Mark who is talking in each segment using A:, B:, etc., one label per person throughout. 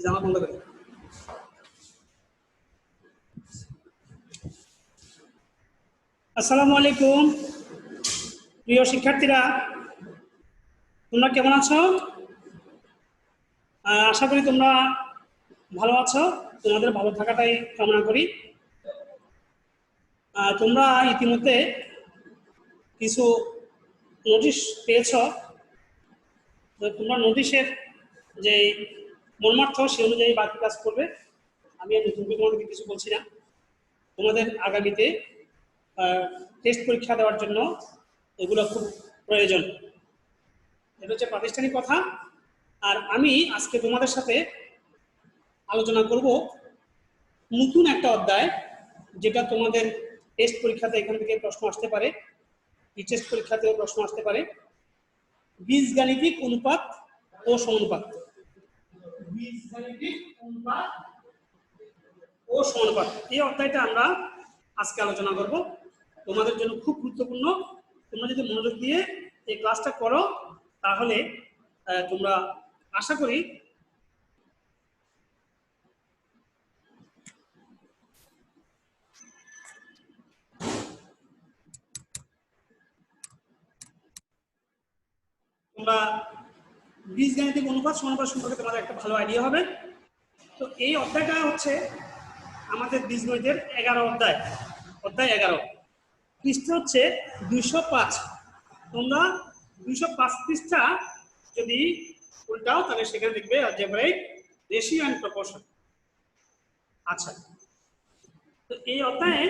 A: জামা বন্ধ করে। আসসালামু আলাইকুম প্রিয় শিক্ষার্থীরা, তোমরা কেমন আছো? আশা করি তোমরা ভালো আছো। তোমাদের ভালো থাকাটাই কামনা করি। তোমরা ইতিমধ্যে কিছু নোটিশ পেয়েছ। তোমরা নোটিশের যে মর্মার্থ সে অনুযায়ী বাকি কাজ করবে। আমি নতুন করে তোমাদেরকে কিছু বলছি না। তোমাদের আগামীতে টেস্ট পরীক্ষা দেওয়ার জন্য এগুলো খুব প্রয়োজন। এটা হচ্ছে প্রাতিষ্ঠানিক কথা। আর আমি আজকে তোমাদের সাথে আলোচনা করব নতুন একটা অধ্যায়, যেটা তোমাদের টেস্ট পরীক্ষাতে এখান থেকে প্রশ্ন আসতে পারে, টেস্ট পরীক্ষাতেও প্রশ্ন আসতে পারে। বীজগাণিতিক অনুপাত ও সমানুপাত। বীজগাণিতিক অনুপাত ও সমানুপাত, এই অধ্যায়টা আমরা আজকে আলোচনা করব। তোমাদের জন্য খুব গুরুত্বপূর্ণ। তোমরা যদি মনোযোগ দিয়ে এই ক্লাসটা করো তাহলে তোমরা আশা করি তোমরা বীজগাণিতিক অনুপাত সমানুপাত সম্পর্কে তোমাদের একটা ভালো আইডিয়া হবে। তো এই অধ্যায়টা হচ্ছে আমাদের বীজগণিতের 11 অধ্যায়, অধ্যায় 11। পৃষ্ঠা হচ্ছে 205। তোমরা 205 পৃষ্ঠা যদি উল্টাও তাহলে সেখানে দেখবে অলজেব্রাইক রেশিও এন্ড প্রপোর্শন। আচ্ছা, তো এই অধ্যায়ে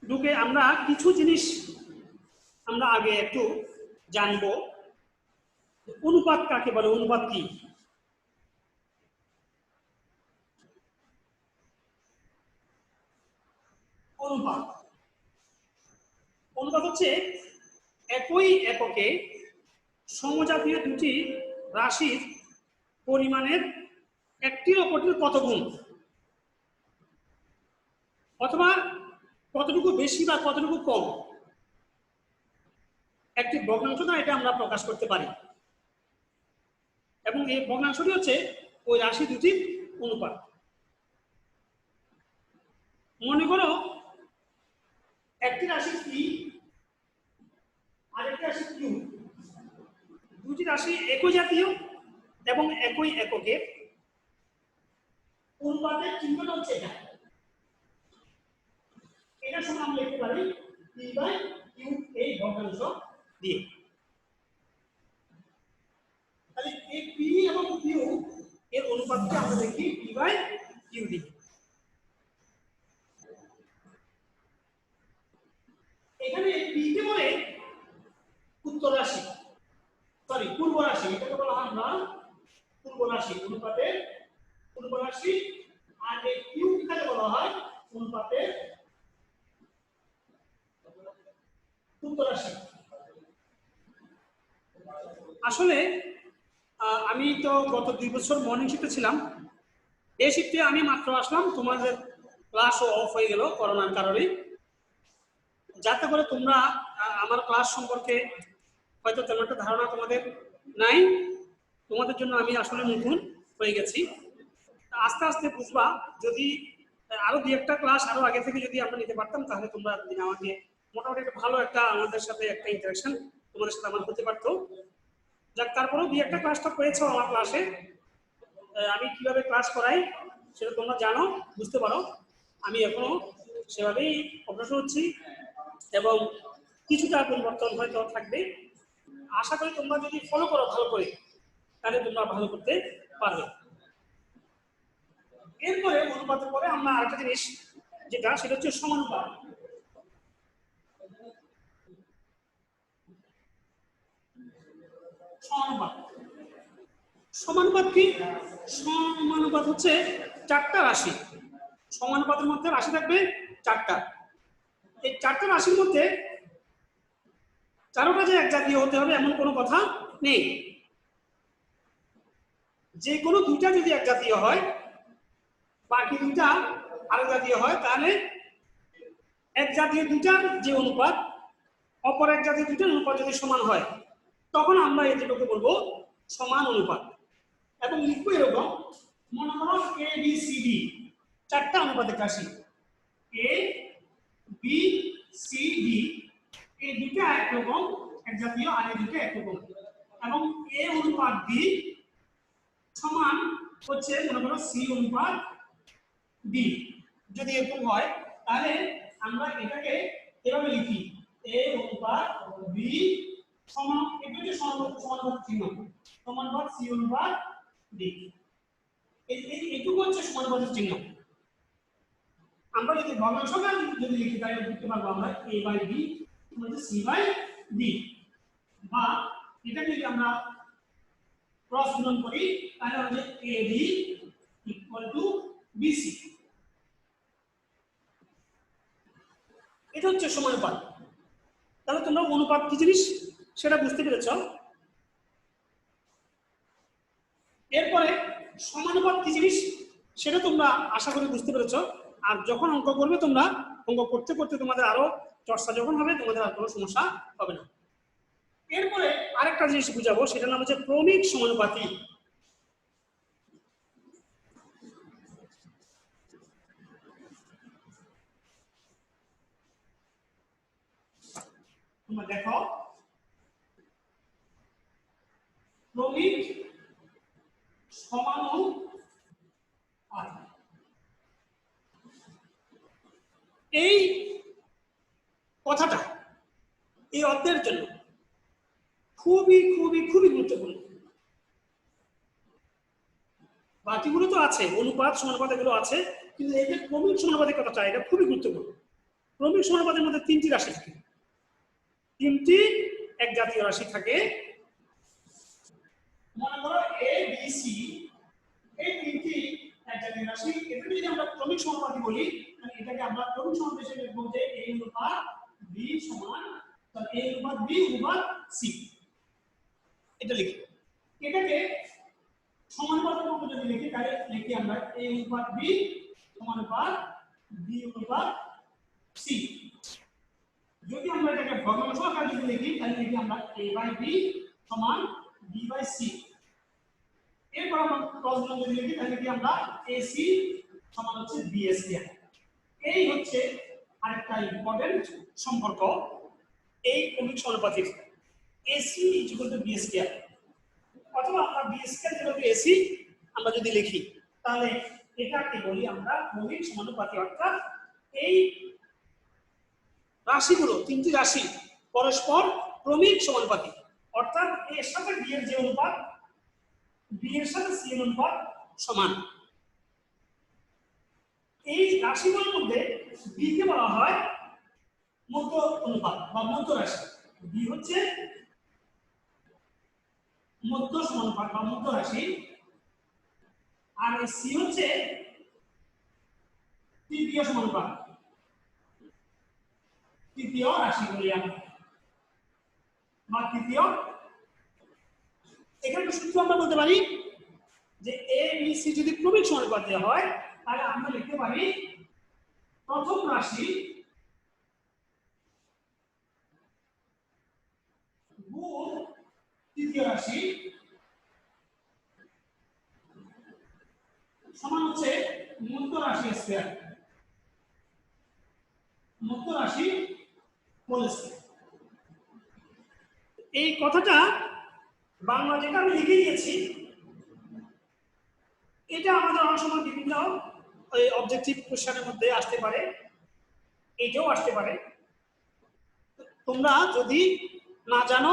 A: ঢুকে আমরা কিছু জিনিস আমরা আগে একটু জানবো। অনুপাত কাকে বলে? অনুপাত কি? অনুপাত অনুপাত হচ্ছে একই এককে সমজাতীয় দুটি রাশির পরিমাণের একটির অপরটির কত গুণ, অথবা কতটুকু বেশি বা কতটুকু কম, একটি ভগ্নাংশ দ্বারা এটা আমরা প্রকাশ করতে পারি। এবং এই ভগ্নাংশটি হচ্ছে ওই রাশি দুটির অনুপাত। মনে করো একটি রাশি পি আর একটি রাশি কিউ, দুটি রাশি একই জাতীয় এবং একই এককে, অনুপাতের চিহ্নটা হচ্ছে এটা। এটা সমান আমরা লিখতে পারি পি বাই কিউ এই ভগ্নাংশ দিয়ে। তাহলে এই পি এবং কিউ এর অনুপাতকে আমরা দেখি পি বাই কিউ দিয়ে। এখানে পি কে বলে উত্তর রাশি, সরি পূর্ব রাশি, এটাকে বলা হয় আমরা পূর্ব রাশি, অনুপাতের পূর্ব রাশি। আর এই কিউ কাকে বলা হয়? অনুপাতের উত্তর রাশি। আসলে আমি তো গত 2 বছর মর্নিং শিফটে ছিলাম। এই শিফটে আমি মাত্র আসলাম, তোমাদের ক্লাসও অফ হয়ে গেল করোনার কারণে। যাতে করে তোমরা আমার ক্লাস সম্পর্কে হয়তো তেমন একটা ধারণা তোমাদের নাই। তোমাদের জন্য আমি আসলে নতুন হয়ে গেছি। আস্তে আস্তে বুঝবা। যদি আরো 2-1টা ক্লাস আরো আগে থেকে যদি আমরা নিতে পারতাম তাহলে তোমরা আমাকে মোটামুটি একটা ভালো একটা আমাদের সাথে একটা ইন্টারেকশন তোমাদের সাথে আমার হতে পারতো। যাক, তারপরেও 2-1টা ক্লাসটা পেয়েছো আমার ক্লাসে। আমি কিভাবে ক্লাস করাই সেটা তোমরা জানো, বুঝতে পারো। আমি এখনো সেভাবেই অগ্রসর হচ্ছি এবং কিছুটা পরিবর্তন হয়তো থাকবে। আশা করি তোমরা যদি ফলো করো ভালো করে তাহলে তোমরা ভালো করতে পারবে। এরপরে অনুপাতের পরে আমরা আরেকটা জিনিস যেটা, সেটা হচ্ছে সমানুপাত। সমানুপাত সমানুপাত কি? সমানুপাত হচ্ছে 4টা রাশি। সমানুপাতের মধ্যে রাশি থাকবে 4টা। এই 4টা রাশির মধ্যে 4টা যে এক জাতীয় হতে হবে এমন কোনো কথা নেই। যে কোনো 2টা যদি এক জাতীয় হয়, বাকি 2টা আরেক জাতীয় হয়, তাহলে এক জাতীয় দুইটার যে অনুপাত অপর এক জাতীয় দুইটার অনুপাত যদি সমান হয় তখন আমরা এই দুটোকে বলবো সমান অনুপাত। এবং লিখবো এরকম, মনে করো এ বি সি ডি চারটা অনুপাতিক রাশি, এ বি সি ডি, এই দুটো একরকম এক জাতীয় আর এই দুটো একরকম, এবং এ অনুপাত বি সমান হচ্ছে মনে করো সি অনুপাত ডি। যদি এরকম হয় তাহলে আমরা এটাকে এভাবে লিখি, এ অনুপাত বি সমান, এটা হচ্ছে সমানুপাত চিহ্ন, সমানুপাত সি অনুপাত ডি। এইটুকু হচ্ছে সমানুপাতের চিহ্ন। আমরা যদি ভগ্নাংশটা যদি লিখি তাহলে লিখতে পারবো আমরা a বাই b সমান c বাই d, বা এটা যদি আমরা ক্রস গুণন করি তাহলে হবে ab ইকুয়াল টু bc। এটা হচ্ছে সমানুপাত। তাহলে তোমরা অনুপাত কি জিনিস সেটা বুঝতে পেরেছ। এরপরে সমানুপাত কি জিনিস সেটা তোমরা আশা করি বুঝতে পেরেছ। আর যখন অঙ্ক করবে তোমরা অঙ্ক করতে করতে তোমাদের আরো চর্চা যখন হবে তোমাদের আর কোনো সমস্যা হবে না। এরপরে আরেকটা জিনিস বুঝাবো, সেটার নাম হচ্ছে ক্রমিক সমানুপাতি। তোমরা দেখো ক্রমিক সমানুপাতি, এই কথাটা এই অধ্যায়ের জন্য খুবই খুবই খুবই গুরুত্বপূর্ণ। বাকিগুলো তো আছে, অনুপাত সমানুপাত এগুলো আছে, কিন্তু এই যে ক্রমিক সমানুপাতিক কথাটা এটা খুবই গুরুত্বপূর্ণ। ক্রমিক সমানুপাতের মধ্যে তিনটি রাশি থাকে, তিনটি এক জাতীয় রাশি থাকে। মনে করো এ বি সি, এই তিনটি এক জাতীয় রাশি, এটা যদি আমরা ক্রমিক সমানুপাতি বলি তাহলে এটাকে আমরা ক্রমিক সমানুপাত হিসেবে লিখব যে a অনুপাত b সমান, তাহলে a অনুপাত b অনুপাত c, এটা লিখি। এটাকে সমানুপাতের মধ্যে যদি লিখি তাহলে লিখি আমরা a অনুপাত b সমানুপাত b অনুপাত c। যদি আমরা এটাকে ভগ্নাংশ আকারে যদি লিখি তাহলে লিখি আমরা a বাই b সমান b বাই c। এরপর আমরা ক্রস গুণন যদি লিখি তাহলে কি আমরা ac সমান হচ্ছে b স্কয়ার। এই হচ্ছে আরেকটা ইম্পর্টেন্ট সম্পর্ক এই ক্রমিক সমানুপাতির, ac equal to b square, অথবা আমরা b square equal to ac আমরা যদি লিখি তাহলে এটাকে বলি আমরা ক্রমিক সমানুপাতি। অর্থাৎ এই রাশিগুলো তিনটি রাশি পরস্পর ক্রমিক সমানুপাতি, অর্থাৎ এর সাথে b এর যে অনুপাত, b এর সাথে c এর অনুপাত সমান। এই রাশিগুলোর মধ্যে b কে বলা হয় মধ্য অনুপাত বা মধ্য রাশি। b হচ্ছে মধ্য সমানুপাত বা মধ্য রাশি, আর c হচ্ছে তৃতীয় সমানুপাত, তৃতীয় রাশি বলি আমরা, বা তৃতীয়। এখানে সূত্র আমরা বলতে পারি যে a b c যদি ক্রমিক সমানুপাতে হয় তাহলে আমরা লিখতে পারি প্রথম রাশি গুণ তৃতীয় রাশি সমান হচ্ছে মধ্য রাশি স্কয়ার, মধ্য রাশি হোল স্কয়ার। এই কথাটা বাংলা যেটা আমি লিখে দিয়েছি এটা আমাদের অনেক সময় বিভিন্ন অবজেক্টিভ কোশ্চেনের মধ্যে আসতে পারে, এইটাও আসতে পারে। তোমরা যদি না জানো,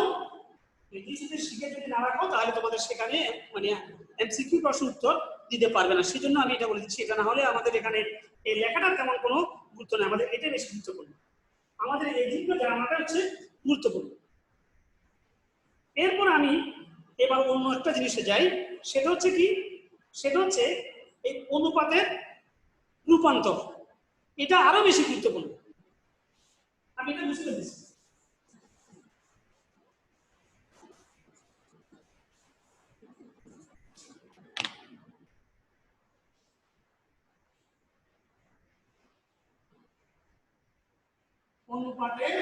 A: যদি শিখে যদি না রাখো তাহলে তোমাদের সেখানে মানে এমসিকিউ প্রশ্ন উত্তর দিতে পারবে না। সেই জন্য আমি এটা বলে দিচ্ছি, এটা না হলে আমাদের এখানে এই লেখাটার তেমন কোনো গুরুত্ব নেই, আমাদের এটা বেশি গুরুত্বপূর্ণ, আমাদের এই দিকগুলো জানাটা হচ্ছে গুরুত্বপূর্ণ। এরপর আমি এবার অন্য একটা জিনিসে যাই, সেটা হচ্ছে কি, সেটা হচ্ছে এই অনুপাতের রূপান্তর, এটা আরো বেশি গুরুত্বপূর্ণ। আমি এটা বুঝতে পেরেছি। অনুপাতের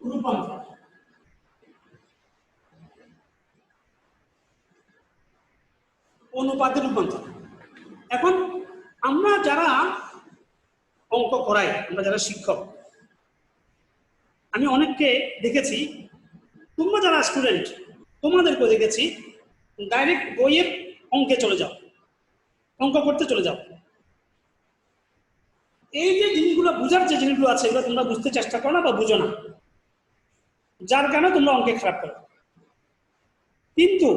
A: রূপান্তর। অনুপাতের রূপান্তর। এখন আমরা যারা অঙ্ক করাই, আমরা যারা শিক্ষক, আমি অনেককে দেখেছি, তোমরা যারা স্টুডেন্ট তোমাদেরকেও দেখেছি, ডাইরেক্ট বইয়ের অঙ্কে চলে যাও, অঙ্ক করতে চলে যাও। এই যে জিনিসগুলো বোঝার যে জিনিসগুলো আছে এগুলো তোমরা বুঝতে চেষ্টা করো না বা বুঝো না, যার কারণে তোমরা অঙ্কে খারাপ করো। কিন্তু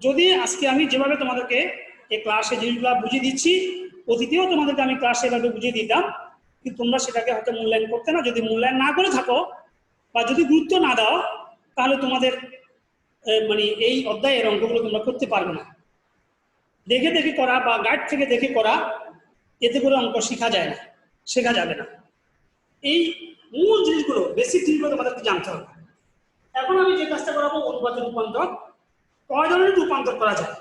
A: যদি আজকে আমি যেভাবে তোমাদেরকে এই ক্লাসে জিনিসগুলো বুঝিয়ে দিচ্ছি, অতীতেও তোমাদেরকে আমি ক্লাসে এভাবে বুঝিয়ে দিতাম, কিন্তু তোমরা সেটাকে হয়তো মূল্যায়ন করতে না। যদি মূল্যায়ন না করে থাকো বা যদি গুরুত্ব না দাও, তাহলে তোমাদের মানে এই অধ্যায়ের অঙ্কগুলো তোমরা করতে পারবে না। দেখে দেখে করা বা গাইড থেকে দেখে করা, এতে করে অঙ্ক শেখা যায় না, শেখা যাবে না। এই মূল জিনিসগুলো, বেসিক জিনিসগুলো তোমাদেরকে জানতে হবে। এখন আমি যে কাজটা করাবো, অনুপাতের রূপান্তর। কয় ধরনের রূপান্তর করা যায়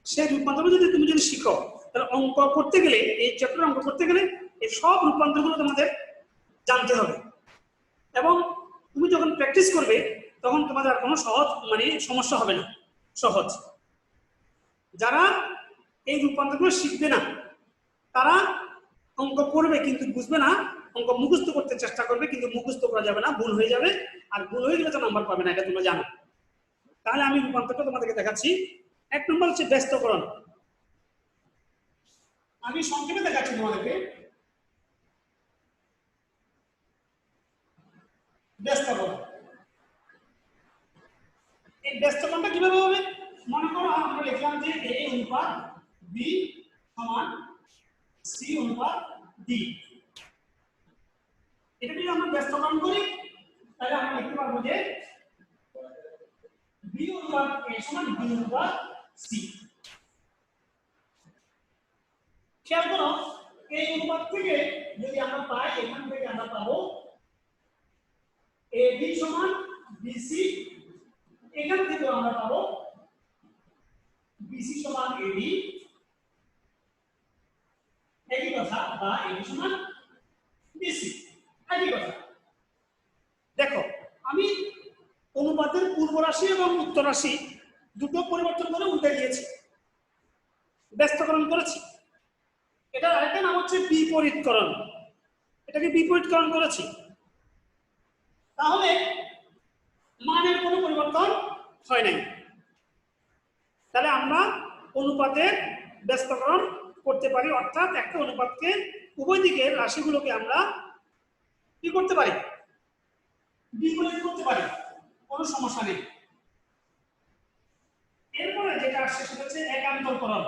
A: সেই রূপান্তর যদি তুমি শিখো, তাহলে অঙ্ক করতে গেলে, এই চ্যাপ্টার অঙ্ক করতে গেলে এই সব রূপান্তরগুলো তোমাদের জানতে হবে। এবং তুমি যখন প্র্যাকটিস করবে তখন তোমাদের আর কোনো সহজ মানে সমস্যা হবে না, সহজ। যারা এই রূপান্তরগুলো শিখবে না তারা অঙ্ক করবে কিন্তু বুঝবে না, অঙ্ক মুখস্থ করতে চেষ্টা করবে কিন্তু মুখস্থ করা যাবে না, ভুল হয়ে যাবে। আর ভুল হয়ে গেলে তো নাম্বার পাবে না, এটা তোমরা জানো। তাহলে আমি রূপান্তরটা তোমাদেরকে দেখাচ্ছি। এক নম্বর হচ্ছে ব্যস্তকরণ। আমি সংক্ষেপে দেখাচ্ছি তোমাদেরকে। ব্যস্তকরণ, এই ব্যস্তকরণটা কিভাবে হবে? মনে করো আমরা লিখলাম যে a অনুপাত b সমান c অনুপাত d। এটা যদি আমরা ব্যস্তকরণ করি তাহলে আমরা লিখতে পারবো যে b অনুপাত a সমান b অনুপাত c। খেয়াল করো, এই অনুপাত থেকে যদি আমরা পাই, এখান থেকে আমরা পাবো ab সমান bc, এখান থেকে আমরা পাবো bc সমান ab, একই কথা, বা ab সমান bc, একই কথা। দেখো, আমি অনুপাতের পূর্ব রাশি এবং উত্তর রাশি দুটো পরিবর্তন করে উল্টে দিয়েছি, ব্যস্তকরণ করেছি। এটার আরেকটা নাম হচ্ছে বিপরীতকরণ। এটাকে বিপরীতকরণ করেছি, তাহলে মানের কোনো পরিবর্তন হয় নাই। তাহলে আমরা অনুপাতের ব্যস্তকরণ করতে পারি, অর্থাৎ একটা অনুপাতকে উভয় দিকের রাশিগুলোকে আমরা কি করতে পারি, বিপরীত করতে পারি, কোনো সমস্যা নেই। এরপরে যেটা আসছে সেটা হচ্ছে একান্তরকরণ।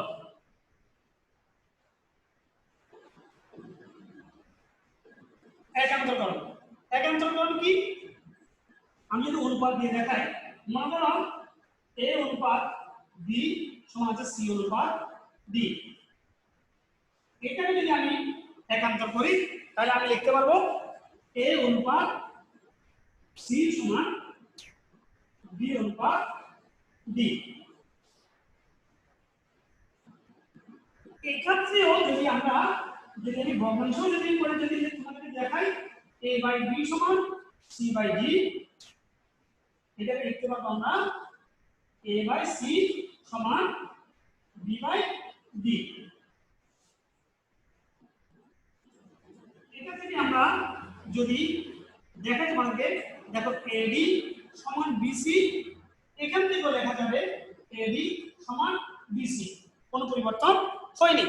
A: একান্তরকরণ, একান্তরকরণ কি? আমি যদি অনুপাত দিয়ে দেখাই, মনে করো a অনুপাত b সমান আছে c অনুপাত d। এটাকে যদি আমি একান্তর করি তাহলে আমি লিখতে পারবো a অনুপাত c সমান b অনুপাত d। এই ক্ষেত্রেও যদি আমরা যদি ভগ্নাংশ যদি করে যদি তোমাদেরকে দেখাই a বাই b সমান c বাই d, এটাকে লিখতে পারবো আমরা a বাই c সমান b বাই d। এটা থেকে আমরা যদি দেখাই তোমাদেরকে, দেখো ad সমান bc, এখান থেকে লেখা যাবে ad সমান bc, কোনো পরিবর্তন হয়নি।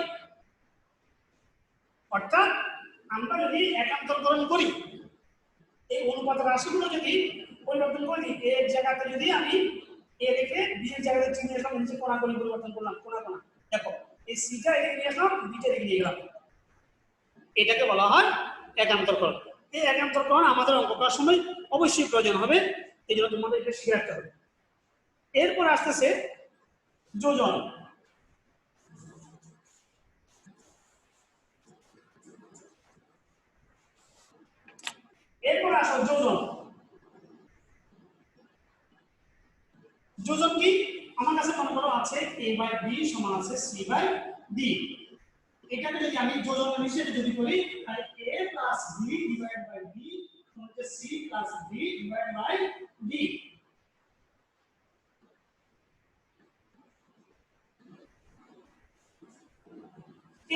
A: অর্থাৎ আমরা যদি একান্তরকরণ করি, এই অনুপাত রাশিগুলো যদি পরিবর্তন করি, এর জায়গাতে যদি আমি এ রেখে বি এর জায়গাতে চিহ্ন আসলাম, নিচে কোণা কোণি পরিবর্তন করলাম, কোণা কোণা, দেখো এই সিটা এদিকে নিয়ে আসলাম, বিটা এদিকে নিয়ে গেলাম, এটাকে বলা হয় একান্তরকরণ। এই একান্তরকরণ আমাদের অঙ্ক করার সময় অবশ্যই প্রয়োজন হবে, এই জন্য তোমাদের এটা শিখে রাখতে হবে। এরপর আসতেছে যোজন। এরপর আসো যোজন। যোজন কি? আমার কাছে মনে করো আছে a বাই b সমান আছে c বাই d। এটাকে যদি আমি যোজন হিসেবে যদি করি তাহলে a plus b divided by b সমান হচ্ছে c plus d divided by d।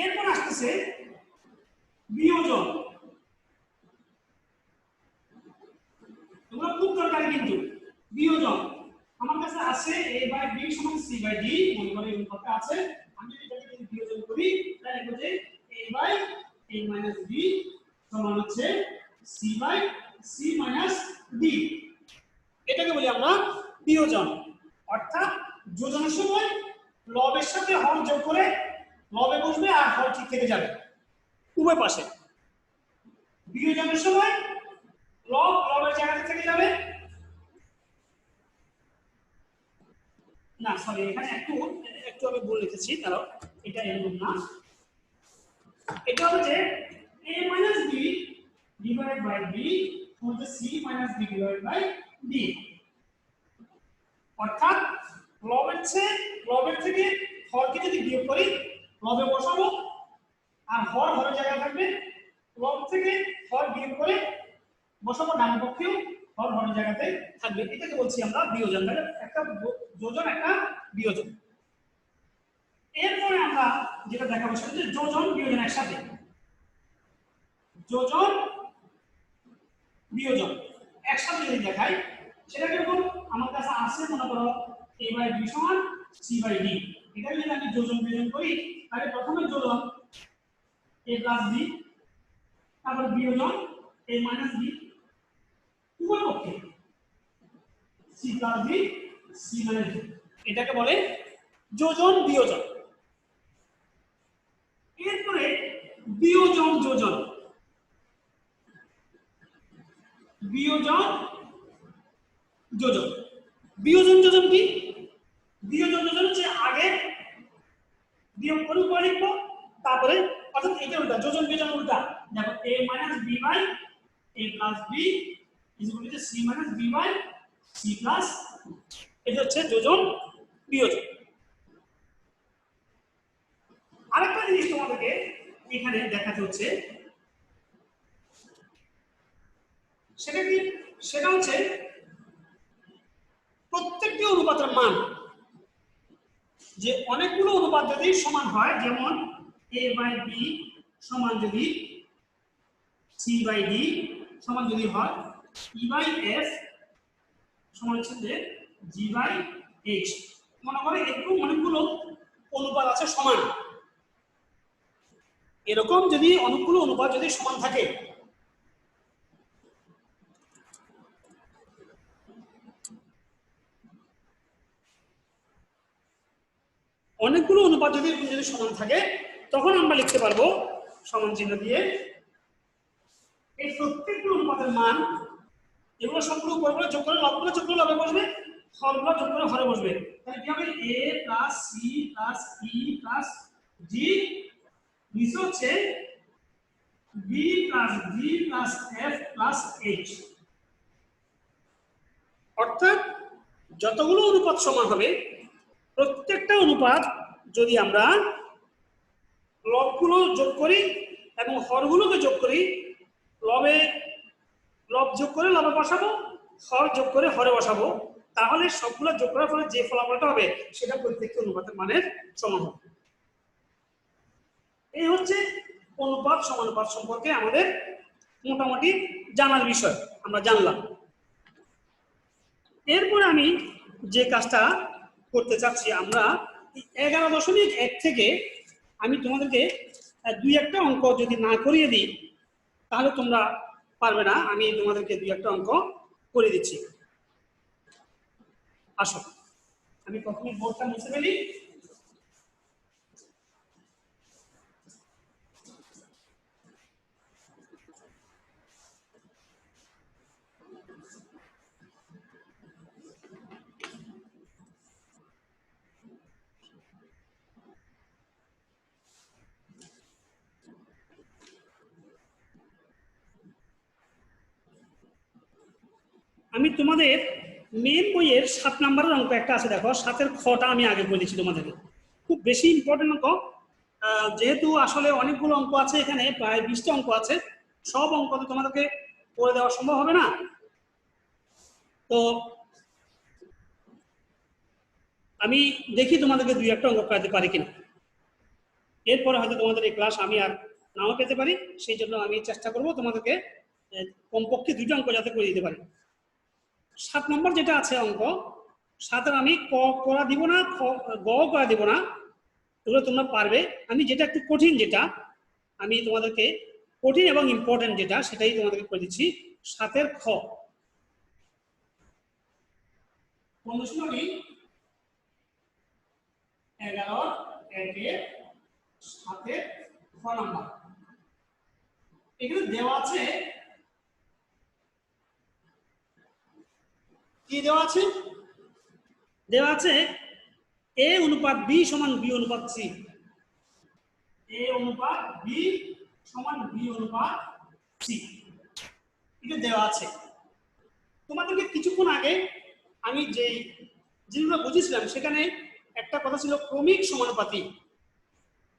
A: এরপর আসতেছে বিয়োজন। তোমরা খুব দরকারি কিন্তু বিয়োজন। আমার কাছে আছে a বাই b সমান c বাই d, মনে করে এই কথা আছে। আমি যদি এটাকে যদি বিয়োজন করি তাহলে লিখব যে a by a minus b সমান হচ্ছে c by c minus d। এটাকে বলি আমরা বিয়োজন। অর্থাৎ যোজনের সময় লবের সাথে হর যোগ করে লবে বসবে আর হর ঠিক থেকে যাবে উভয় পাশে। বিয়োজনের সময় লব লবের জায়গাতে থেকে যাবে না, সরি এখানে একটু আমি ভুল লিখেছি, তাহলে এটা এরকম না, এটা হবে যে a minus b divided by b সমান c minus b divided by d। অর্থাৎ লবের থেকে হরকে যদি বিয়োগ করি লবে বসাবো আর হর হরের জায়গায় থাকবে, লব থেকে হর বিয়োগ করে বসাবো ডান পক্ষেও হর হরের জায়গাতে থাকবে। এটাকে বলছি আমরা বিয়োজন। মানে একটা যোজন একটা বিয়োজন। এরপরে আমরা যেটা দেখাবো সেটা হচ্ছে যোজন বিয়োজন একসাথে। যোজন বিয়োজন একসাথে যদি দেখাই সেটা কিরকম, আমার কাছে আছে মনে করো a বাই b সমান c বাই d। এটা যদি আমি যোজন বিয়োজন করি তাহলে প্রথমে যোজন a প্লাস b, তারপর বিয়োজন a মাইনাস b, উভয় পক্ষে c plus b c minus d। এটাকে বলে যোজন বিয়োজন। এরপরে বিয়োজন যোজন। বিয়োজন যোজন। বিয়োজন যোজন কি? বিয়োজন যোজন হচ্ছে আগে বিয়োগ করে উপরে লিখবো, তারপরে অর্থাৎ এটা উল্টা, যোজন বিয়োজন উল্টা। দেখো a minus b by a plus b is equal to c minus b by c plus, এটা হচ্ছে যোজন বিয়োজন। আরেকটা জিনিস তোমাদেরকে এখানে দেখাতে হচ্ছে, সেটা কি? সেটা হচ্ছে প্রত্যেকটি অনুপাতের মান, যে অনেকগুলো অনুপাত যদি সমান হয়, যেমন a বাই b সমান যদি c বাই d সমান যদি হয়, e বাই f সমান হচ্ছে যে g বাই h। মনে করে এরকম অনেকগুলো অনুপাত আছে সমান। এরকম যদি অনেকগুলো অনুপাত যদি সমান থাকে, অনেকগুলো অনুপাত যদি এরকম যদি সমান থাকে, তখন আমরা লিখতে পারবো সমান চিহ্ন দিয়ে এই প্রত্যেকগুলো অনুপাতের মান, এগুলো সবগুলো উপরগুলো যোগ করে লবগুলো যোগ করে লবে বসবে, হরগুলো যোগ করে হরে বসবে। তাহলে কি হবে? a plus c plus e plus g, নিচে হচ্ছে b plus d plus f plus h। অর্থাৎ যতগুলো অনুপাত সমান হবে, প্রত্যেকটা অনুপাত যদি আমরা লবগুলো যোগ করি এবং হরগুলোকে যোগ করি, লব যোগ করে লবে বসাবো, হর যোগ করে হরে বসাবো, তাহলে সবগুলো যোগ করার ফলে যে ফলাফলটা হবে সেটা প্রত্যেকটি অনুপাতের মানের সমান হবে। এই হচ্ছে অনুপাত সমানুপাত সম্পর্কে আমাদের মোটামুটি জানার বিষয়, আমরা জানলাম। এরপর আমি যে কাজটা করতে চাচ্ছি, আমরা 11.1 থেকে আমি তোমাদেরকে দুই একটা অঙ্ক যদি না করিয়ে দিই তাহলে তোমরা পারবে না। আমি তোমাদেরকে দুই একটা অঙ্ক করে দিচ্ছি। আসো আমি প্রথমে বোর্ডটা মুছে ফেলি। আমি তোমাদের মেন বইয়ের 7 নম্বরের অঙ্ক একটা আছে, দেখো 7-এর খটা আমি আগে বলেছি তোমাদেরকে, খুব বেশি ইম্পর্টেন্ট অঙ্ক। যেহেতু আসলে অনেকগুলো অঙ্ক আছে, এখানে প্রায় 20টা অঙ্ক আছে, সব অঙ্ক তো তোমাদেরকে করে দেওয়া সম্ভব হবে না। তো আমি দেখি তোমাদেরকে 2-1টা অঙ্ক করাতে পারি কিনা। এরপরে হয়তো তোমাদের এই ক্লাস আমি আর নাও পেতে পারি, সেই জন্য আমি চেষ্টা করব তোমাদেরকে কমপক্ষে 2টা অঙ্ক যাতে করে দিতে পারি। 7 নম্বর যেটা আছে অঙ্ক, 7 আমি ক করা দিব না, গ করা দিব না, এগুলো তোমরা পারবে। আমি যেটা একটু কঠিন, যেটা আমি তোমাদেরকে কঠিন এবং ইম্পর্টেন্ট যেটা, সেটাই তোমাদেরকে করে দিচ্ছি। 7 খ অনুশীলনী 11-7 খ নাম্বার। এখানে দেওয়া আছে, কি দেওয়া আছে? দেওয়া আছে a অনুপাত b সমান b অনুপাত c। a অনুপাত b সমান b অনুপাত c, এটা দেওয়া আছে। তোমাদেরকে কিছুক্ষণ আগে আমি যে জিনিসগুলো বুঝেছিলাম, সেখানে একটা কথা ছিল ক্রমিক সমানুপাতি।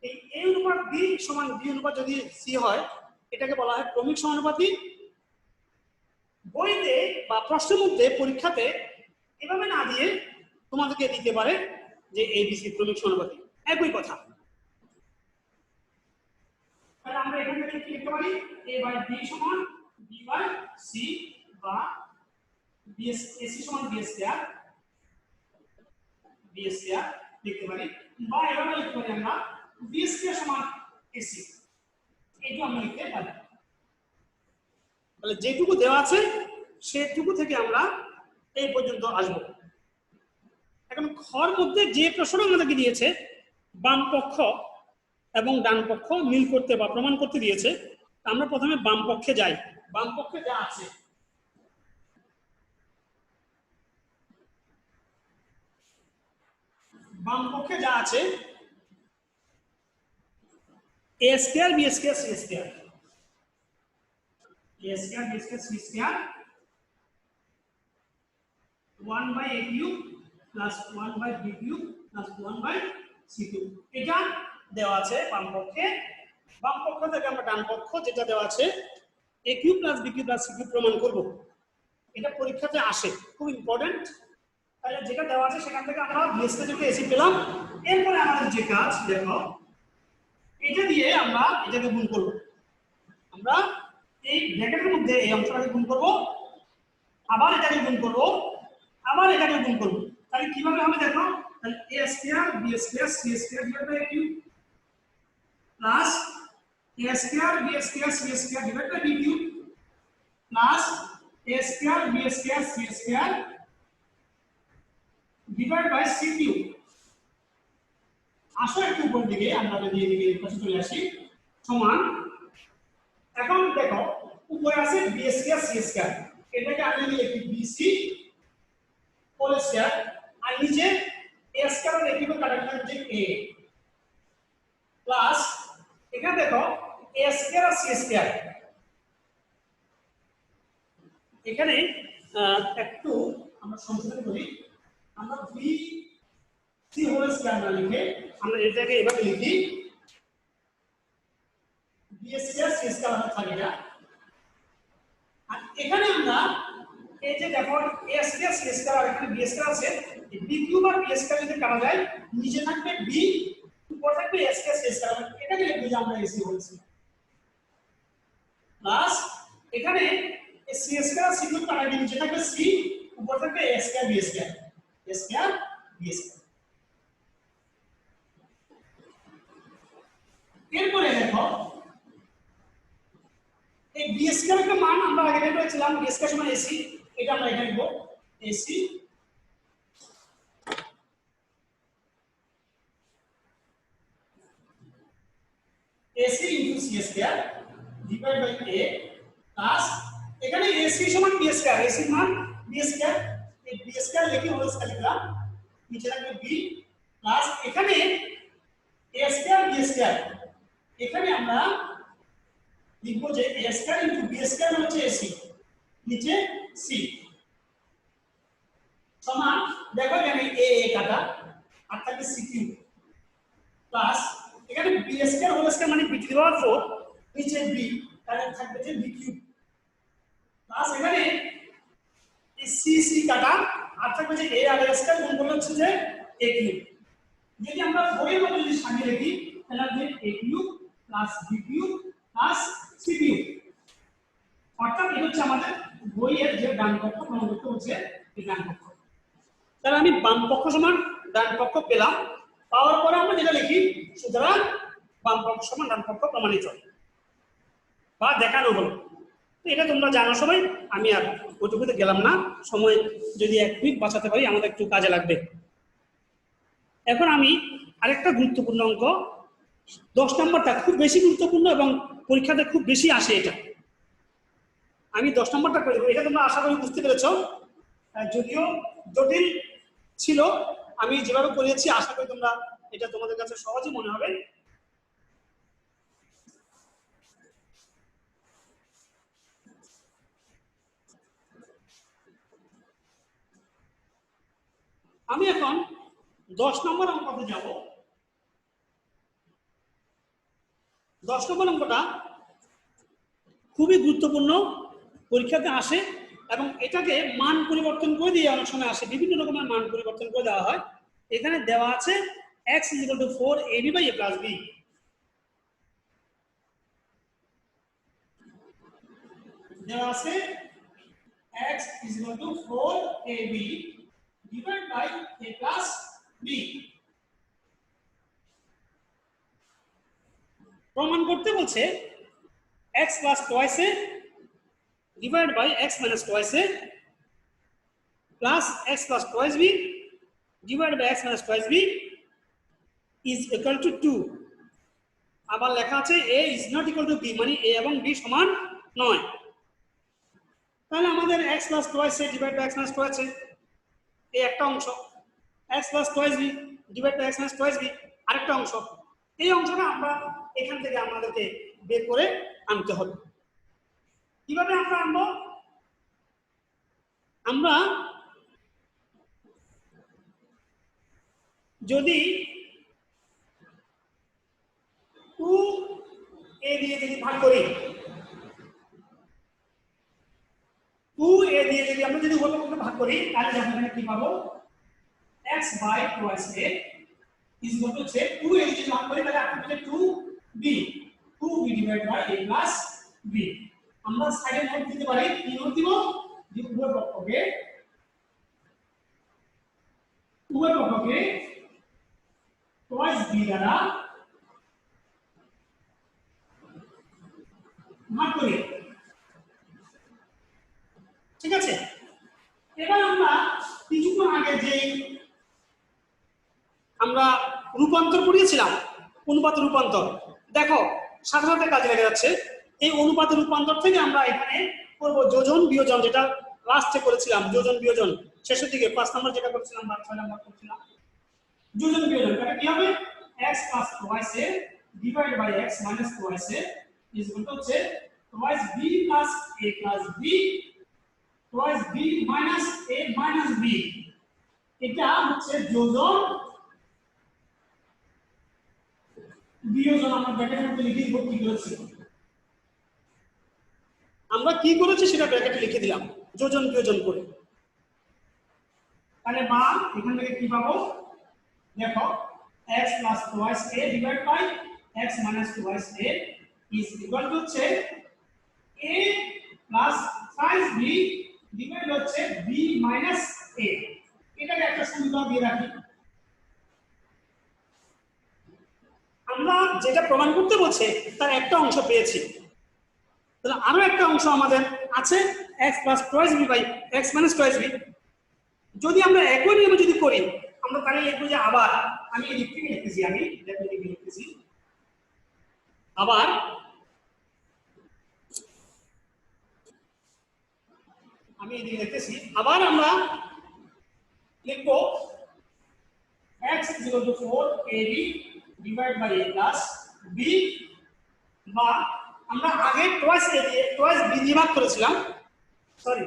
A: এই a অনুপাত b সমান b অনুপাত যদি c হয়, এটাকে বলা হয় ক্রমিক সমানুপাতি। বইতে বা প্রশ্নের মধ্যে পরীক্ষাতে এভাবে না দিয়ে তোমাদেরকে দিতে পারে যে ABC ক্রমিক সমানুপাতি, একই কথা। তাহলে আমরা এখান থেকে কি লিখতে পারি? a/b সমান b/c, বা AC সমান b স্কয়ার লিখতে পারি, বা এভাবে লিখতে পারি আমরা b স্কয়ার সমান AC, এইটা আমরা লিখতে পারি। তাহলে যেটুকু দেওয়া আছে সেটুকু থেকে আমরা এই পর্যন্ত আসব। এখন খর মধ্যে যে প্রশ্ন আমাদেরকে দিয়েছে, বাম পক্ষ এবং ডান পক্ষ মিল করতে বা প্রমাণ করতে দিয়েছে, আমরা প্রথমে বাম পক্ষে যাই। বাম পক্ষে যা আছে, বাম পক্ষে যা আছে a square b square c square, a square b square c square 1/a cube plus 1/b cube plus 1/c cube, এটা দেওয়া আছে বাম পক্ষে। বাম পক্ষ থেকে আমরা ডান পক্ষ যেটা দেওয়া আছে a cube plus b cube plus c cube প্রমাণ করব। এটা পরীক্ষাতে আসে, খুব ইম্পর্টেন্ট। তাহলে যেটা দেওয়া আছে সেখান থেকে আমরা b স্কয়ার থেকে ac পেলাম। এরপরে আমাদের যে কাজ, দেখো এটা দিয়ে আমরা এটাকে গুণ করব। আমরা এই ব্র্যাকেটের মধ্যে এই অংশটাকে গুণ করব, আবার এটাকে গুণ করব, আবার এটাকে গুণ করব। তাহলে কিভাবে হবে দেখো, তাহলে a square b square c square divide by a cube plus a square b square c square divide by b cube plus a square b square c square divide by c cube. আসো একটু উপর দিকে, আমরা যদি এদিকে পাশে চলে আসি, সমান। এখন দেখো উপরে আছে b স্কয়ার c স্কয়ার, এটাকে আমি লিখি bc হোল স্কয়ার, আর নিচে a স্কয়ার আর a কিউব কাটা গেল যে a, প্লাস এখানে দেখো a স্কয়ার আর c স্কয়ার। এখানে একটু আমরা সংশোধন করি, আমরা bc হোল স্কয়ার না লিখে আমরা এটাকে এভাবে লিখি b স্কয়ার c স্কয়ার থাকে না। আর এখানে আমরা এই যে দেখো a স্কয়ার c স্কয়ার আর এখানে b স্কয়ার আছে, এই b কিউব আর b স্কয়ার যদি কাটা যায়, নিচে থাকবে b, উপর থাকবে a স্কয়ার c স্কয়ার, এটাকে লিখে আমরা ac বলছি। প্লাস এখানে c স্কয়ার c কিউব কাটা গিয়ে নিচে থাকবে c, উপর থাকবে a square b square, a square b square. এরপরে দেখো এই b স্কয়ার এর মান আমরা আগে বের করেছিলাম, b স্কয়ার সমান ac, এটা আমরা এখানে লিখব ac ac into c square divide by a plus এখানে ac সমান b স্কয়ার, ac এর মান b স্কয়ার, এই b স্কয়ার লিখে হোল স্কয়ার লিখলাম, নিচে থাকবে b প্লাস এখানে a স্কয়ার b স্কয়ার, এখানে আমরা লিখব যে a square into b square হচ্ছে ac, নিচে c সমান, দেখো এখানে a কাটা আর থাকবে c কিউব প্লাস এখানে b স্কয়ার হোল স্কয়ার মানে b টু দি পাওয়ার 4, নিচে b তাহলে থাকবে যে বি কিউব প্লাস এখানে এই সি সি কাটা আর থাকবে যে এ আর এস টা গুণ করলে হচ্ছে যে এ কিউব। যদি আমরা বইয়ের মধ্যে যদি সাজিয়ে রাখি তাহলে হবে A cube plus B cube plus C cube. অর্থাৎ এটা হচ্ছে আমাদের বইয়ের যে ডান পক্ষ প্রমাণ করতে হচ্ছে এই ডান পক্ষ। তাহলে আমি বাম পক্ষ সমান ডান পক্ষ পেলাম, পাওয়ার পরে আমরা যেটা লিখি সুতরাং বাম পক্ষ সমান ডান পক্ষ প্রমাণিত বা দেখানো হলো। তো এটা তোমরা জানো সবাই, আমি আর ওইটুকুতে গেলাম না, সময় যদি 1 মিনিট বাঁচাতে পারি আমাদের একটু কাজে লাগবে। এখন আমি আরেকটা গুরুত্বপূর্ণ অঙ্ক, 10 নম্বরটা খুব বেশি গুরুত্বপূর্ণ এবং পরীক্ষাতে খুব বেশি আসে এটা। আমি 10 নম্বরটা করে দেবো, এটা তোমরা আশা করি বুঝতে পেরেছো। যদিও জটিল ছিল, আমি যেভাবে করেছি আশা করি তোমরা এটা তোমাদের কাছে সহজই মনে হবে। আমি এখন 10 নম্বর অঙ্কতে যাব। 10 নম্বর অঙ্কটা খুবই গুরুত্বপূর্ণ, পরীক্ষাতে আসে এবং এটাকে মান পরিবর্তন করে দিয়ে অনেক সময় আসে, বিভিন্ন রকমের মান পরিবর্তন করে দেওয়া হয়। এখানে দেওয়া আছে x = 4ab / a + b। দেওয়া আছে x = 4ab divided by a plus b। প্রমাণ করতে বলছে x plus twice a divided by x minus twice a plus x plus twice b divided by x minus twice b is equal to 2। আবার লেখা আছে a is not equal to b, মানে a এবং b সমান নয়। তাহলে আমাদের x plus twice a divided by x minus twice a এই একটা অংশ, x plus twice b divided by x minus twice b আরেকটা অংশ। এই অংশটা আমরা এখান থেকে আমাদেরকে বের করে আনতে হবে। কিভাবে আমরা আনবো? আমরা যদি 2a দিয়ে যদি ভাগ করি, 2a দিয়ে যদি আমরা যদি উভয়পক্ষকে ভাগ করি তাহলে দেখো এখানে কি পাবো, x by twice a is equal to 2a যদি ভাগ করি তাহলে আপনি পেলে 2b divided by a plus b। আমরা সাইডে নোট দিতে পারি, কি নোট দিব, যে উভয়পক্ষকে twice b দ্বারা ভাগ করি। ঠিক আছে, এবার আমরা কিছুক্ষণ আগে যে আমরা রূপান্তর করিয়েছিলাম, অনুপাত রূপান্তর, দেখো সাথে সাথে কাজে লেগে যাচ্ছে। এই অনুপাত রূপান্তর থেকে আমরা এখানে করব যোজন বিয়োজন, যেটা লাস্টে করেছিলাম যোজন বিয়োজন, শেষের দিকে 5 নম্বর যেটা করেছিলাম বা 6 নম্বর করেছিলাম যোজন বিয়োজন। এটা কি হবে, x plus twice a divided by x minus twice a is equal to twice b plus a plus b twice b minus a minus b। এটা হচ্ছে যোজন বিয়োজন। আমরা ব্র্যাকেটের মধ্যে লিখে দিব কি করেছি, আমরা কি করেছি সেটা ব্র্যাকেটে লিখে দিলাম যোজন বিয়োজন করে। তাহলে মান এখান থেকে কি পাবো, দেখো x plus twice a divided by x minus twice a is equal to হচ্ছে a plus twice b divided হচ্ছে b minus a। এটাকে একটা সমীকরণ দিয়ে রাখি। আমরা যেটা প্রমাণ করতে বলছে তার একটা অংশ পেয়েছি, তাহলে আরো একটা অংশ আমাদের আছে x plus twice b by x minus twice b। যদি আমরা একই নিয়মে যদি করি আমরা তাহলে লিখবো যে আবার, আমি এই দিক থেকে লিখতেছি, আমি লিখতেছি আবার আমি এদিকে লিখতেছি আবার আমরা লিখবো x is equal to 4ab divided by a plus b, বা আমরা আগে twice a দিয়ে twice b দিয়ে ভাগ করেছিলাম, সরি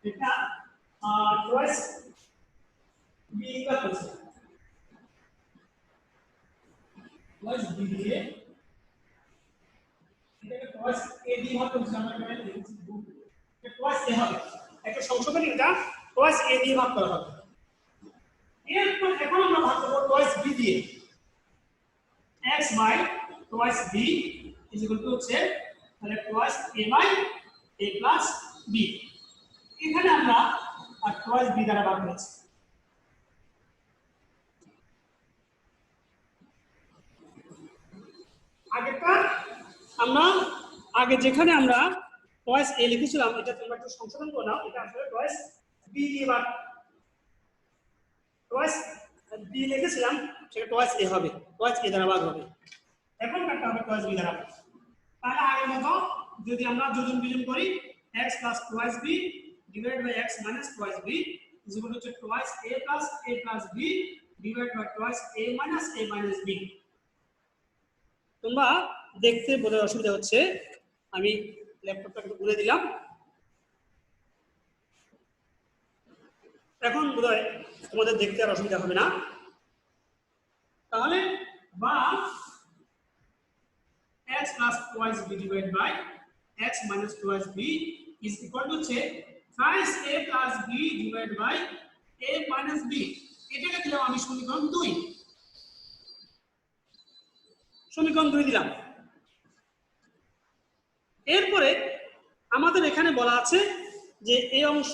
A: এটা twice b ভাগ করেছিলাম, twice b দিয়ে এটাকে twice a দিয়ে ভাগ করছি আমরা এখানে লিখেছি 2 এটা টুয়াইস এ হবে একটা সংশোধনী এটা টুয়াইস এ দিয়ে ভাগ করা হবে এরপর এখন আমরা ভাগ করব টুয়াইস বি দিয়ে x by twice b is equal to হচ্ছে তাহলে twice a by a plus b এখানে আমরা আর টুয়াইস b দ্বারা ভাগ করেছি আগেরটা আমরা আগে যেখানে আমরা টুয়াইস a লিখেছিলাম এটা তোমরা একটু সংশোধন করে নাও এটা আসলে টুয়াইস b দিয়ে ভাগ টুয়াইস b লিখেছিলাম সেটা টুয়াইস a হবে টুয়াইস a দ্বারা ভাগ হবে এখন কাটতে হবে টুয়াইস b দ্বারা তাহলে আগের মতো যদি আমরা যোজন বিয়োজন করি x plus twice b divided by x minus twice b is equal to twice a plus b divided by twice a minus b তোমরা দেখতে বলে অসুবিধা হচ্ছে আমি ল্যাপটপটা একটু খুলে দিলাম এখন বোধহয় তোমাদের দেখতে আর অসুবিধা হবে না তাহলে বা x plus twice b divided by x minus twice b is equal to thrice a plus b divided by a minus b এটাকে দিলাম আমি সমীকরণ 2 সমীকরণ 2 দিলাম এরপরে আমাদের এখানে বলা আছে যে এই অংশ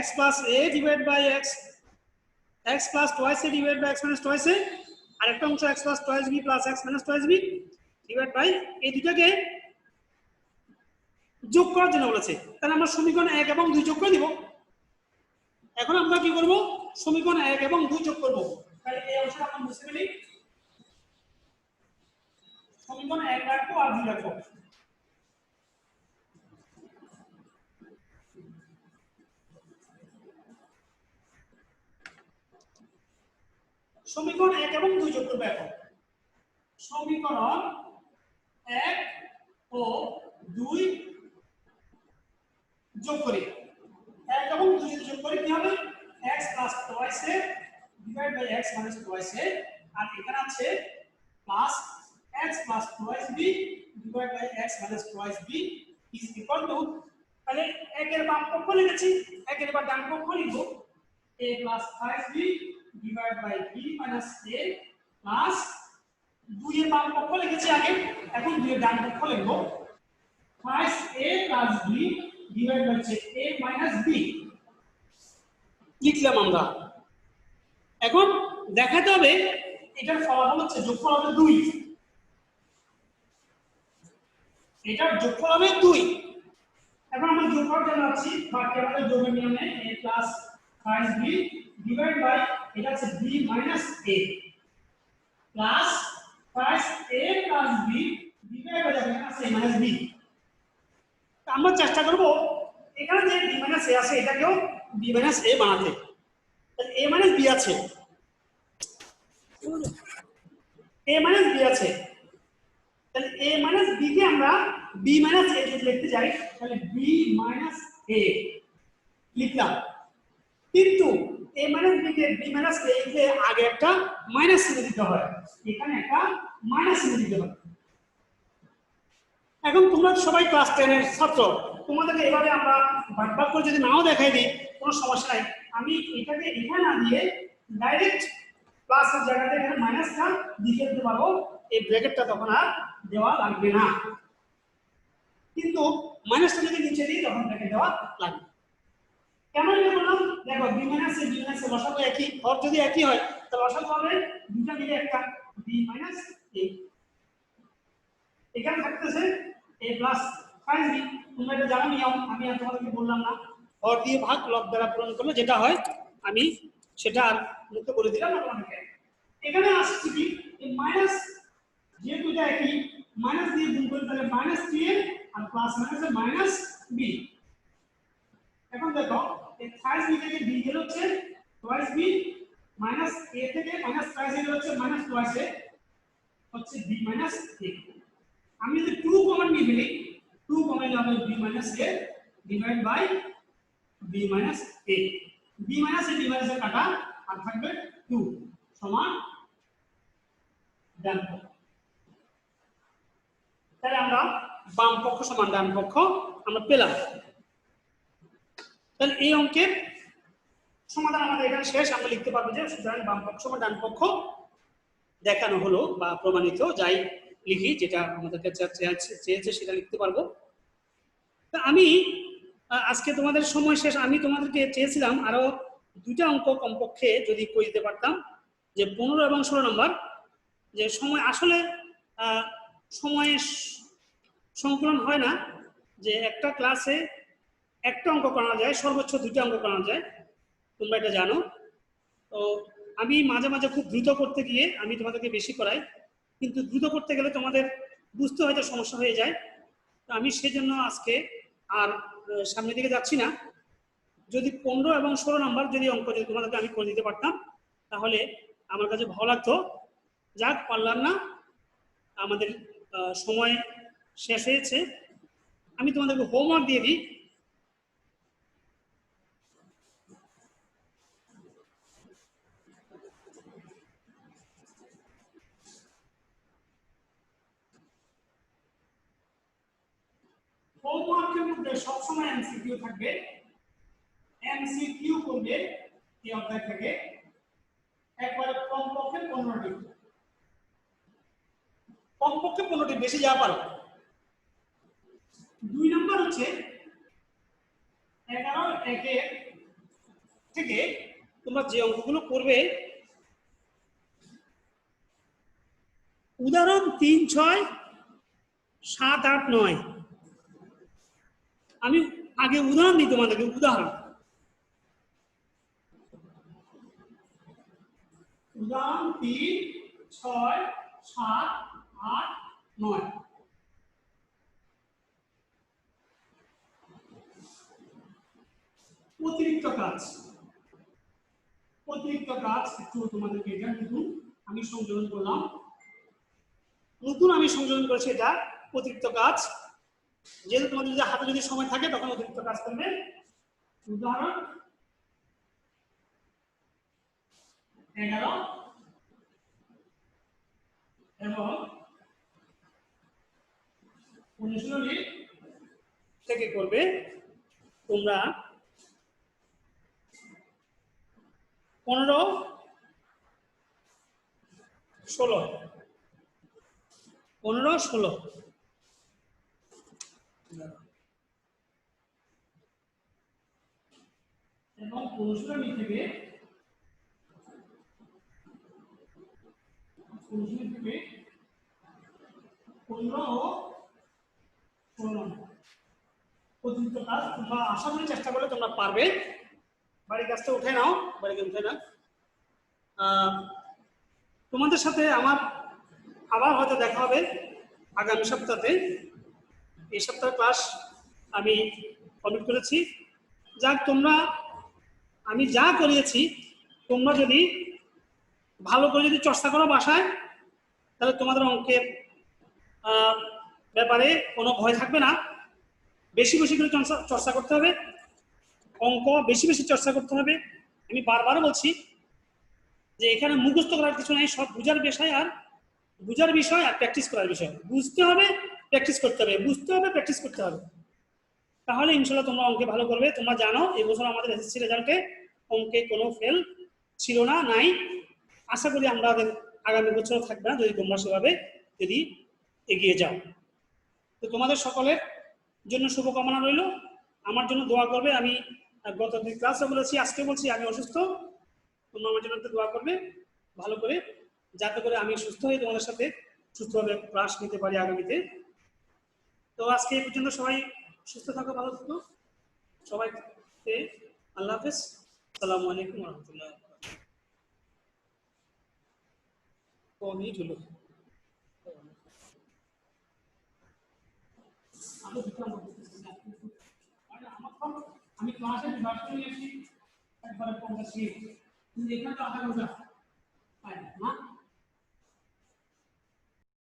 A: x plus a divided by x plus twice a divided by x minus twice a আর একটা অংশ x plus twice b plus x minus twice b divided by এই দুটোকে যোগ করার জন্য বলেছে তাহলে আমরা সমীকরণ 1 এবং 2 যোগ করে দিব এখন আমরা কি করব সমীকরণ 1 এবং 2 যোগ করব তাহলে এই অংশটা আমরা মুছে ফেলি সমীকরণ 1 রাখবো আর 2 রাখবো সমীকরণ 1 এবং 2 যোগ করব এখন সমীকরণ 1 ও 2 যোগ করি 1 এবং 2 যদি যোগ করি কি হবে x plus twice a divided by x minus twice a আর এখানে আছে plus x plus twice b divided by x minus twice b is equal to তাহলে 1 এর বাম পক্ষ লিখেছি 1 এর ডান পক্ষ লিখব a plus twice b divided by b minus a plus 2 এর বাম পক্ষ লিখেছি আগে এখন 2 এর ডান পক্ষ লিখব twice a plus b divided by a minus b লিখলাম আমরা এখন দেখাতে হবে এটার ফলাফল হচ্ছে যোগফল হবে 2 এটার যোগফল হবে 2 এখন আমরা যোগফল জানাচ্ছি বাকি আমাদের যোগের নিয়মে a plus twice b divided by এটা হচ্ছে b minus a plus twice a plus b divided by এটা আছে a minus b আমরা চেষ্টা করব এখানে যে b minus a আছে এটাকেও b minus a বানাতে তাহলে a minus b আছে a minus b আছে তাহলে a minus b কে আমরা b minus a যদি লিখতে যাই তাহলে b minus a লিখলাম কিন্তু a minus b K b minus a লিখলে আগে একটা মাইনাস চিহ্ন দিতে হয় এখানে একটা মাইনাস চিহ্ন দিতে হয় এখন তোমরা সবাই ক্লাস 10 এর ছাত্র তোমাদেরকে এভাবে আমরা ভাগ করে যদি নাও দেখাই দিই কোনো সমস্যা নাই আমি এটাকে এখানে না দিয়ে ডাইরেক্ট প্লাসের জায়গাতে এখানে মাইনাসটা লিখে দিতে পারবো এই ব্র্যাকেটটা তখন আর দেওয়া লাগবে না কিন্তু মাইনাসটা যদি নিচে দিই তখন ব্র্যাকেট দেওয়া লাগবে কেমন বললাম দেখো b মাইনাস a লসাগু একই হর যদি একই হয় তাহলে লসাগু হবে দুটো মিলে একটা b মাইনাস a এখানে থাকতেছে a প্লাস 5b তোমরা এটা জানো নিয়ম আমি আর তোমাদেরকে বললাম না হর দিয়ে ভাগ লব দ্বারা পূরণ করলে যেটা হয় আমি সেটা আর মুখে বলে দিলাম না তোমাদেরকে এখানে আসছে কি এই মাইনাস যেহেতু এটা একই মাইনাস দিয়ে গুণ করলে তাহলে মাইনাস 3a আর প্লাস মাইনাসে মাইনাস b এখন দেখো এই 5b থেকে b গেল হচ্ছে twice b মাইনাস a থেকে মাইনাস twice a গেল হচ্ছে মাইনাস twice a হচ্ছে b মাইনাস a আমি যদি 2 কমন নিয়ে ফেলি 2 কমন নিলে হবে b minus a divide by b minus a b minus a b minus a কাটা আর থাকবে 2 সমান ডান তাহলে আমরা বাম পক্ষ সমান ডান পক্ষ আমরা পেলাম। তাহলে এই অঙ্কের সমাধান আমাদের এখানে শেষ। আমরা লিখতে পারবো যে সুতরাং বাম পক্ষ সমান ডান পক্ষ দেখানো হলো বা প্রমাণিত, যাই লিখি যেটা আমাদেরকে চেয়েছে সেটা লিখতে পারবো। তা আমি আজকে তোমাদের সময় শেষ, আমি তোমাদেরকে চেয়েছিলাম আরো 2টা অঙ্ক কমপক্ষে যদি করে দিতে পারতাম, যে 15 এবং 16 নম্বর। যে সময় আসলে সময় সংকলন হয় না, যে একটা ক্লাসে একটা অঙ্ক করানো যায়, সর্বোচ্চ 2টা অঙ্ক করানো যায়, তোমরা এটা জানো। তো আমি মাঝে মাঝে খুব দ্রুত করতে গিয়ে আমি তোমাদেরকে বেশি করাই, কিন্তু দ্রুত করতে গেলে তোমাদের বুঝতে হয়তো সমস্যা হয়ে যায়। তো আমি সেজন্য আজকে আর সামনের দিকে যাচ্ছি না। যদি 15 এবং 16 নম্বর যদি অঙ্ক যদি তোমাদেরকে আমি করে দিতে পারতাম তাহলে আমার কাছে ভালো লাগতো। যাক, পারলাম না, আমাদের সময় শেষ হয়েছে। আমি তোমাদেরকে হোমওয়ার্ক দিয়ে দিই। হোমওয়ার্কের মধ্যে সবসময় এমসিকিউ থাকবে, এমসিকিউ করবে এই অধ্যায় থেকে একবারে কমপক্ষে 15টি, কমপক্ষে 15টি, বেশি যা পারো। 2 নম্বর হচ্ছে 11 থেকে তোমরা যে অঙ্কগুলো করবে, উদাহরণ 3, 6, 7, 8, 9। আমি আগে উদাহরণ দিই তোমাদেরকে, উদাহরণ 3, 6, 7, 8, 9। অতিরিক্ত কাজ, অতিরিক্ত কাজ একটু তোমাদেরকে এটা নতুন আমি সংযোজন করলাম, নতুন আমি সংযোজন করেছি এটা অতিরিক্ত কাজ। যেহেতু তোমাদের যদি হাতে যদি সময় থাকে তখন অতিরিক্ত কাজ করবে। উদাহরণ 11 এবং 19 থেকে করবে তোমরা 15, 16, 15, 16 এবং 19 থেকে 15 ও 16 অতিরিক্ত কাজ তোমরা আশা করি চেষ্টা করলে তোমরা পারবে। বাড়ির কাজটা উঠে নাও, বাড়িতে উঠে না। তোমাদের সাথে আমার আবার হয়তো দেখা হবে আগামী সপ্তাহে। এই সপ্তাহে ক্লাস আমি কমপ্লিট করেছি। যাক, তোমরা আমি যা করিয়েছি তোমরা যদি ভালো করে যদি চর্চা করো বাসায়, তাহলে তোমাদের অঙ্কের ব্যাপারে কোনো ভয় থাকবে না। বেশি বেশি করে চর্চা করতে হবে, অঙ্ক বেশি বেশি চর্চা করতে হবে। আমি বারবার বলছি যে এখানে মুখস্থ করার কিছু নাই, সব বুঝার বিষয়, আর বুঝার বিষয় আর প্র্যাকটিস করার বিষয়। বুঝতে হবে, প্র্যাকটিস করতে হবে, বুঝতে হবে, প্র্যাকটিস করতে হবে, তাহলে ইনশাল্লাহ তোমরা অঙ্কে ভালো করবে। তোমরা জানো এবছর আমাদের এসএসসি রেজাল্টে অঙ্কে কোনো ফেল ছিল না, নাই। আশা করি আমরা আগামী বছর থাকবে না, যদি তোমরা সেভাবে যদি এগিয়ে যাও। তো তোমাদের সকলের জন্য শুভকামনা রইল, আমার জন্য দোয়া করবে। আমি গত 2 ক্লাসে বলেছি, আজকে বলছি, আমি অসুস্থ, তোমরা আমার জন্য দোয়া করবে ভালো করে, যাতে করে আমি সুস্থ হয়ে তোমাদের সাথে সুস্থভাবে ক্লাস নিতে পারি আগামীতে। তো আজকে এই পর্যন্ত, সবাই সুস্থ থাকো, ভালো থাকো, সবাইকে আল্লাহ হাফেজ, আসসালামু আলাইকুম রহমতুল্লাহ। মিনিট হলো, আমি ক্লাসে নিয়ে আসি একবারে 50 মিনিট, কিন্তু এখানে তো আধা ঘন্টা।